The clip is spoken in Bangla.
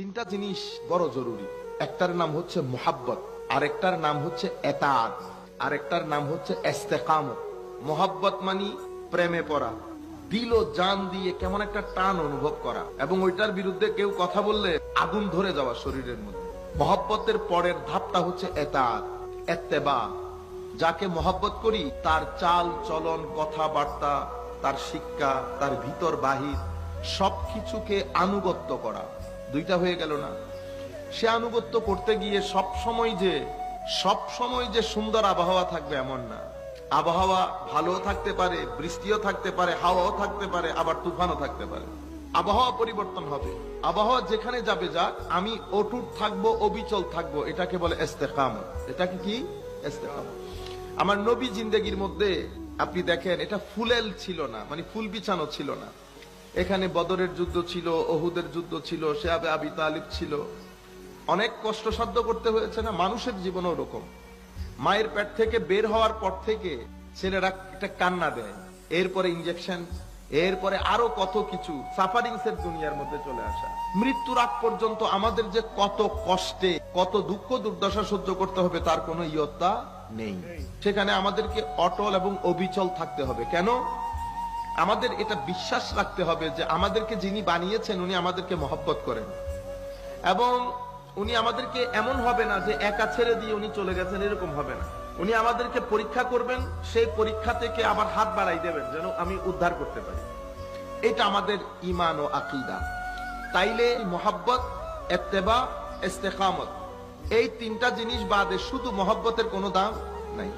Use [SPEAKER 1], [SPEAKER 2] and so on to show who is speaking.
[SPEAKER 1] তিনটা জিনিস বড় জরুরি। একটার নাম হচ্ছে মোহাব্বত, আরেকটার নাম হচ্ছে এতাআত, আরেকটার নাম হচ্ছে ইস্তেকামত। মোহাব্বত মানে প্রেমে পড়া, দিল ও জান দিয়ে কেমন একটা টান অনুভব করা, এবং ওইটার বিরুদ্ধে কেউ কথা বললে আগুন ধরে যাওয়া শরীরের মধ্যে। মোহাব্বতের পরের ধাপটা হচ্ছে এতাআত, ইত্তেবা। যাকে মোহাব্বত করি তার চাল চলন, কথাবার্তা, তার শিক্ষা, তার ভিতর বাহির সবকিছুকে আনুগত্য করা। দুইটা হয়ে গেল না? সে আনুগত্য করতে গিয়ে সব সময় যে সুন্দর আবহাওয়া থাকবে এমন না। আবহাওয়া ভালো থাকতে পারে, বৃষ্টিও থাকতে পারে, হাওয়াও থাকতে পারে, আবার তুফানও থাকতে পারে। আবহাওয়া পরিবর্তন হবে। আবহাওয়া যেখানে যাবে যাক, আমি অটুট থাকবো, অবিচল থাকবো, এটাকে বলে ইস্তেকামত। এটাকে কি? ইস্তেকামত। আমার নবী জিন্দেগির মধ্যে আপনি দেখেন, এটা ফুলেল ছিল না, মানে ফুল বিছানো ছিল না। এখানে বদরের যুদ্ধ ছিল, ওহুদের যুদ্ধ ছিল, শেয়াবে আবি তালিব ছিল, অনেক কষ্টসাধ্য করতে হয়েছে না? মানুষের জীবনও ওরকম। মায়ের পেট থেকে বের হওয়ার পর থেকে ছেলেরা একটা কান্না দেয়, এরপরে ইনজেকশন, এরপরে আরো কত কিছু, সাফারিংস এর দুনিয়ার মধ্যে চলে আসা। মৃত্যুর আগ পর্যন্ত আমাদের যে কত কষ্টে, কত দুঃখ দুর্দশা সহ্য করতে হবে তার কোনো ইয়ত্তা নেই। সেখানে আমাদেরকে অটল এবং অবিচল থাকতে হবে। কেন? আমাদের এটা বিশ্বাস রাখতে হবে যে আমাদেরকে যিনি বানিয়েছেন উনি আমাদেরকে মহব্বত করেন, এবং উনি আমাদেরকে এমন হবে না যে একা ছেড়ে দিয়ে উনি চলে গেছেন, এরকম হবে না। উনি আমাদেরকে পরীক্ষা করবেন, সেই পরীক্ষা থেকে আবার হাত বাড়াই দেবেন যেন আমি উদ্ধার করতে পারি। এটা আমাদের ঈমান ও আকীদা। তাইলে মোহাব্বত, ইত্তেবা, ইস্তেকামত, এই তিনটা জিনিস বাদে শুধু মোহাব্বতের কোনো দাম নাই।